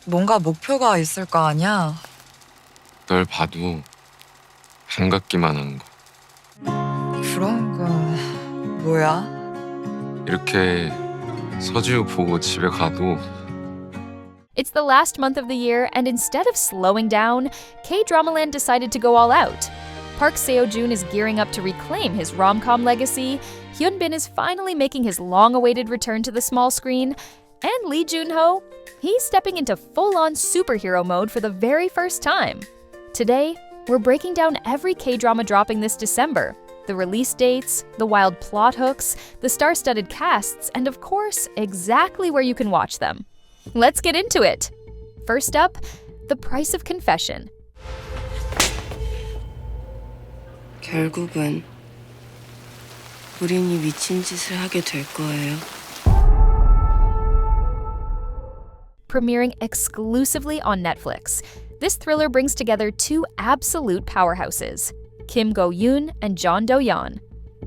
뭔가 목표가 있을 거 아니야? 널 봐도 반갑기만 하는 거. 그런 건 뭐야? 이렇게 서지우 보고 집에 가도 It's the last month of the year, and instead of slowing down, K-dramaland decided to go all out. Park Seo-joon is gearing up to reclaim his rom-com legacy, Hyun is finally making his long-awaited return to the small screen, and Lee Jun-ho, he's stepping into full-on superhero mode for the very first time. Today, we're breaking down every K-drama dropping this December, the release dates, the wild plot hooks, the star-studded casts, and of course, exactly where you can watch them. Let's get into it! First up, the price of confession. 결국은 우린 이 미친 짓을 하게 될 거예요. Premiering exclusively on Netflix, this thriller brings together two absolute powerhouses, Kim Go-yoon and Jeon Do-yeon.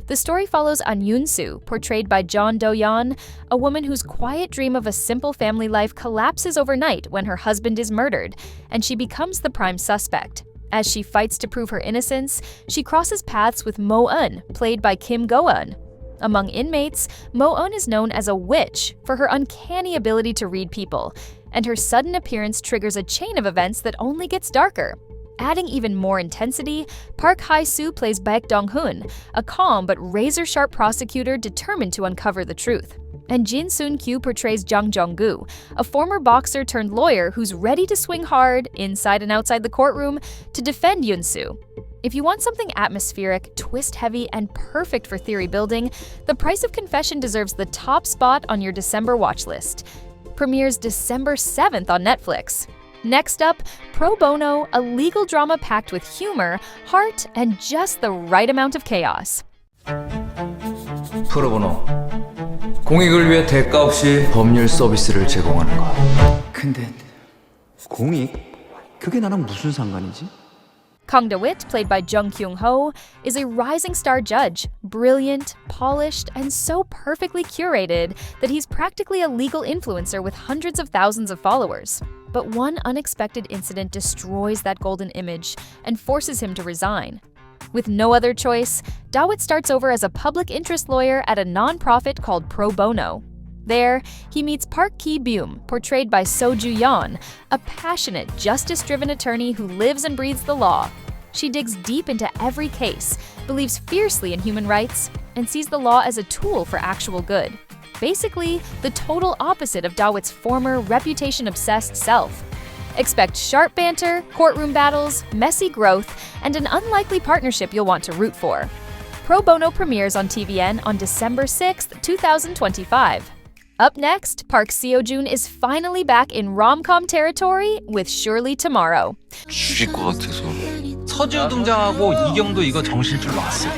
The story follows An Yoon-soo, portrayed by Jeon Do-yeon, a woman whose quiet dream of a simple family life collapses overnight when her husband is murdered, and she becomes the prime suspect. As she fights to prove her innocence, she crosses paths with Mo-eun, played by Kim Go-eun. Among inmates, Mo-eun is known as a witch for her uncanny ability to read people, and her sudden appearance triggers a chain of events that only gets darker. Adding even more intensity, Park Hae-soo plays Baek Dong-hoon, a calm but razor-sharp prosecutor determined to uncover the truth. And Jin Soon-kyu portrays Jang Jong-gu, a former boxer turned lawyer who's ready to swing hard, inside and outside the courtroom, to defend Yoon-soo. If you want something atmospheric, twist-heavy, and perfect for theory building, The Price of Confession deserves the top spot on your December watch list. Premieres December 7th on Netflix. Next up, Pro Bono, a legal drama packed with humor, heart, and just the right amount of chaos. 프로보노 공익을 위해 대가 없이 법률 서비스를 제공하는 것. 근데 공익? 그게 나랑 무슨 상관이지? Kang Da-wit, played by Jung Kyung-ho, is a rising star judge, brilliant, polished, and so perfectly curated that he's practically a legal influencer with hundreds of thousands of followers. But one unexpected incident destroys that golden image and forces him to resign. With no other choice, Da-wit starts over as a public interest lawyer at a non-profit called Pro Bono. There, he meets Park Ki-byum, portrayed by Seo-joon, a passionate, justice-driven attorney who lives and breathes the law. She digs deep into every case, believes fiercely in human rights, and sees the law as a tool for actual good. Basically, the total opposite of Da-wit's former reputation-obsessed self. Expect sharp banter, courtroom battles, messy growth, and an unlikely partnership you'll want to root for. Pro Bono premieres on TVN on December 6th, 2025. Up next, Park Seo-joon is finally back in rom-com territory with Surely Tomorrow. 죽일 것 같아서. 서지우 등장하고 이경도 이거 정신줄 놨어.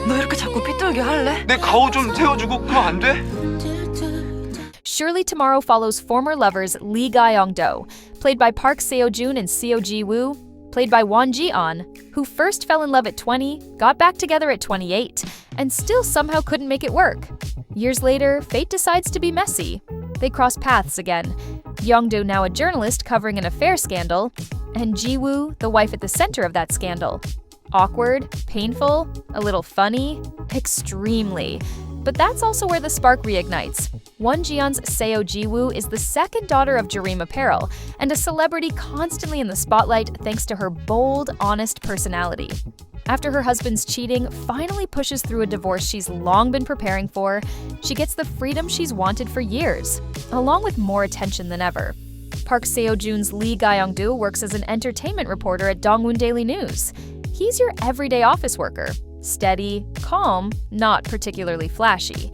너 이렇게 자꾸 삐뚤게 할래? 내 가오 좀 세워주고 그럼 안 돼? Surely Tomorrow follows former lovers Lee Ga-young-do, played by Park Seo-joon and Seo Ji-woo, played by Won Ji-on, who first fell in love at 20, got back together at 28, and still somehow couldn't make it work. Years later, fate decides to be messy. They cross paths again. Young-do, now a journalist covering an affair scandal, and Ji-woo, the wife at the center of that scandal. Awkward, painful, a little funny, extremely. But that's also where the spark reignites. Won Ji-on's Seo Ji-woo is the second daughter of Dream Apparel and a celebrity constantly in the spotlight thanks to her bold, honest personality. After her husband's cheating finally pushes through a divorce she's long been preparing for, she gets the freedom she's wanted for years, along with more attention than ever. Park Seo-joon's Lee Ga-young-do works as an entertainment reporter at Dongwon Daily News. He's your everyday office worker. Steady, calm, not particularly flashy.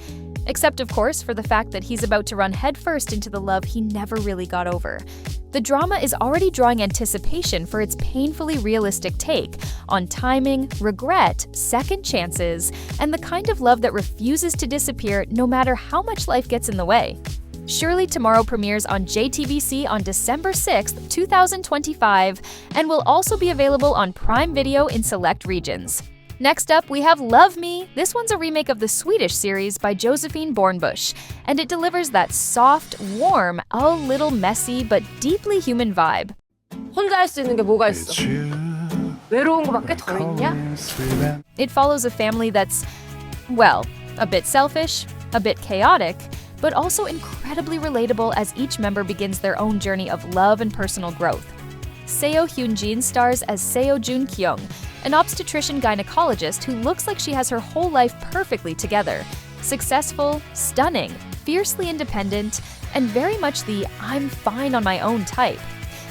Except, of course, for the fact that he's about to run headfirst into the love he never really got over. The drama is already drawing anticipation for its painfully realistic take on timing, regret, second chances, and the kind of love that refuses to disappear no matter how much life gets in the way. Surely Tomorrow premieres on JTBC on December 6th, 2025, and will also be available on Prime Video in select regions. Next up, we have Love Me. This one's a remake of the Swedish series by Josephine Bornbusch, and it delivers that soft, warm, a little messy, but deeply human vibe. 혼자 할 수 있는 게 뭐가 있어? 외로운 거밖에 더 있냐? It follows a family that's, well, a bit selfish, a bit chaotic, but also incredibly relatable as each member begins their own journey of love and personal growth. Seo Hyun-jin stars as Seo-joon, an obstetrician gynecologist who looks like she has her whole life perfectly together. Successful, stunning, fiercely independent, and very much the I'm fine on my own type.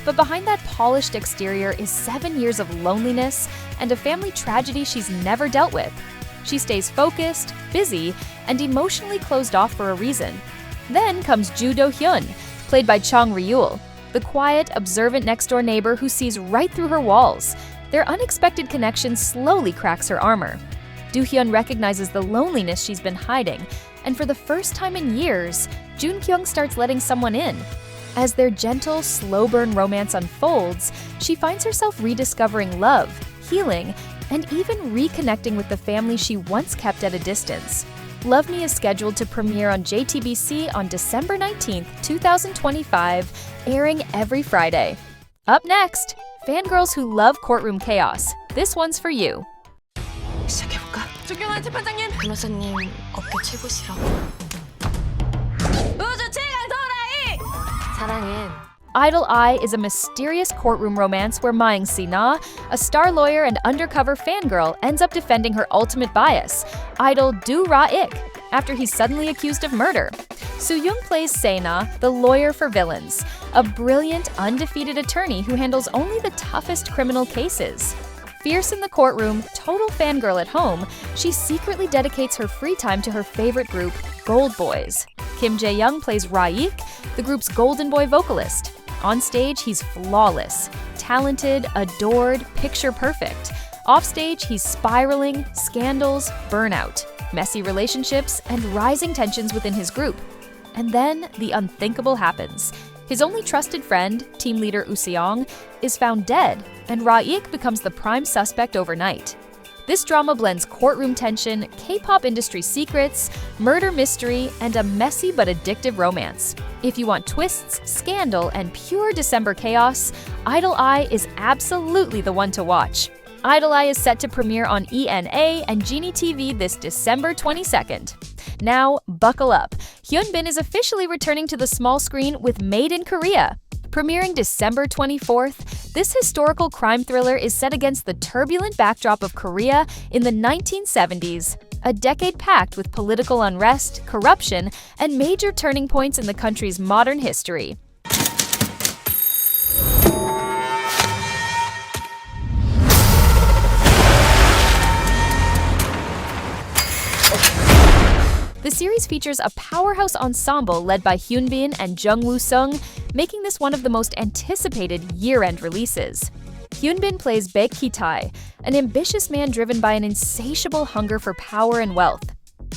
But behind that polished exterior is 7 years of loneliness and a family tragedy she's never dealt with. She stays focused, busy, and emotionally closed off for a reason. Then comes Ju Do-hyun, played by Chong Ryul, the quiet, observant next-door neighbor who sees right through her walls. Their unexpected connection slowly cracks her armor. Do-hyun recognizes the loneliness she's been hiding, and for the first time in years, Joon-kyung starts letting someone in. As their gentle, slow-burn romance unfolds, she finds herself rediscovering love, healing, and even reconnecting with the family she once kept at a distance. Love Me is scheduled to premiere on JTBC on December 19th, 2025, airing every Friday. Up next, fangirls who love courtroom chaos. This one's for you. 시작해볼까? 존경하는 재판장님! 변호사님, 어깨 최고시라고. 우주 최강 도라이! 사랑은 Idol Eye is a mysterious courtroom romance where Maing Si-na, a star lawyer and undercover fangirl, ends up defending her ultimate bias, idol Do Ra-ik, after he's suddenly accused of murder. Soo-young plays Se-na, the lawyer for villains, a brilliant, undefeated attorney who handles only the toughest criminal cases. Fierce in the courtroom, total fangirl at home, she secretly dedicates her free time to her favorite group, Gold Boys. Kim Jae-young plays Ra-ik, the group's golden boy vocalist. On stage, he's flawless, talented, adored, picture perfect. Offstage, he's spiraling, scandals, burnout, messy relationships, and rising tensions within his group. And then the unthinkable happens. His only trusted friend, team leader Woo Seong, is found dead, and Ra-ik becomes the prime suspect overnight. This drama blends courtroom tension, K-pop industry secrets, murder mystery, and a messy but addictive romance. If you want twists, scandal, and pure December chaos, Idol Eye is absolutely the one to watch. Idol Eye is set to premiere on ENA and Genie TV this December 22nd. Now, buckle up. Hyun Bin is officially returning to the small screen with Made in Korea. Premiering December 24th, this historical crime thriller is set against the turbulent backdrop of Korea in the 1970s, a decade packed with political unrest, corruption, and major turning points in the country's modern history. The series features a powerhouse ensemble led by Hyun Bin and Jung Woo-sung, making this one of the most anticipated year-end releases. Hyun Bin plays Baek Ki-tae, an ambitious man driven by an insatiable hunger for power and wealth.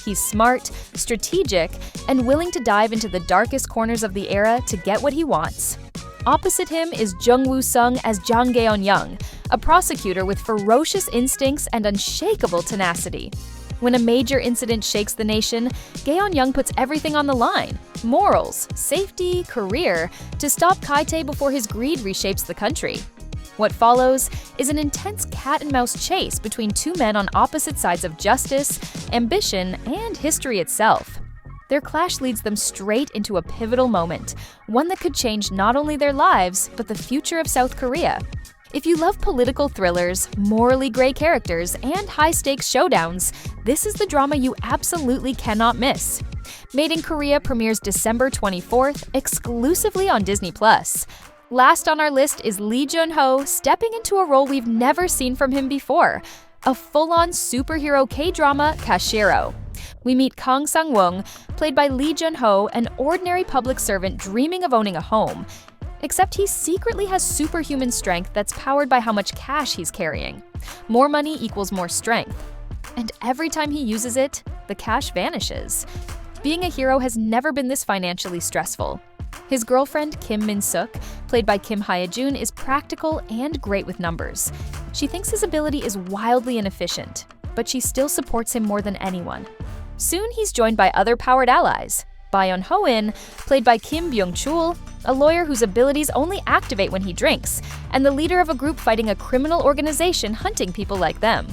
He's smart, strategic, and willing to dive into the darkest corners of the era to get what he wants. Opposite him is Jung Woo-sung as Jang Gaeon-young, a prosecutor with ferocious instincts and unshakable tenacity. When a major incident shakes the nation, Gaeon-young puts everything on the line: morals, safety, career, to stop Kai-tae before his greed reshapes the country. What follows is an intense cat-and-mouse chase between two men on opposite sides of justice, ambition, and history itself. Their clash leads them straight into a pivotal moment, one that could change not only their lives, but the future of South Korea. If you love political thrillers, morally gray characters, and high-stakes showdowns, this is the drama you absolutely cannot miss. Made in Korea premieres December 24th, exclusively on Disney+. Last on our list is Lee Jun-ho, stepping into a role we've never seen from him before, a full-on superhero K-drama, Cashero. We meet Kang Sang-won, played by Lee Jun-ho, an ordinary public servant dreaming of owning a home. Except he secretly has superhuman strength that's powered by how much cash he's carrying. More money equals more strength. And every time he uses it, the cash vanishes. Being a hero has never been this financially stressful. His girlfriend, Kim Min-suk, played by Kim Hye-jun, is practical and great with numbers. She thinks his ability is wildly inefficient. but she still supports him more than anyone. Soon he's joined by other powered allies. Bayon Ho-in, played by Kim Byung-chul, a lawyer whose abilities only activate when he drinks, and the leader of a group fighting a criminal organization hunting people like them.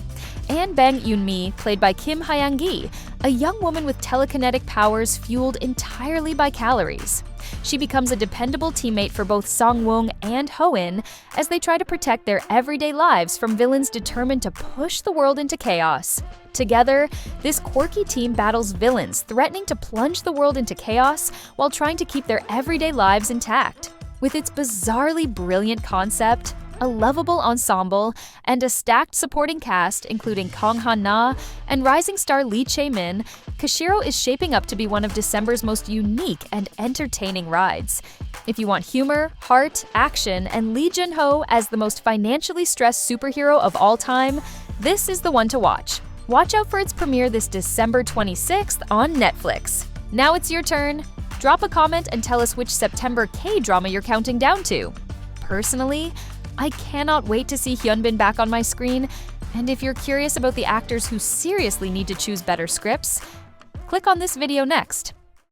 And Bang Eun-mi, played by Kim Hyang-gi, a young woman with telekinetic powers fueled entirely by calories. She becomes a dependable teammate for both Song-woong and Ho-in as they try to protect their everyday lives from villains determined to push the world into chaos. Together, this quirky team battles villains threatening to plunge the world into chaos while trying to keep their everyday lives intact. With its bizarrely brilliant concept, a lovable ensemble, and a stacked supporting cast including Kang Han-na and rising star Lee Chae-min, Cashero is shaping up to be one of December's most unique and entertaining rides. If you want humor, heart, action, and Lee Jun-ho as the most financially stressed superhero of all time, this is the one to watch. Watch out for its premiere this December 26th on Netflix. Now it's your turn. Drop a comment and tell us which September K-drama you're counting down to. Personally, I cannot wait to see Hyun back on my screen, and if you're curious about the actors who seriously need to choose better scripts, click on this video next.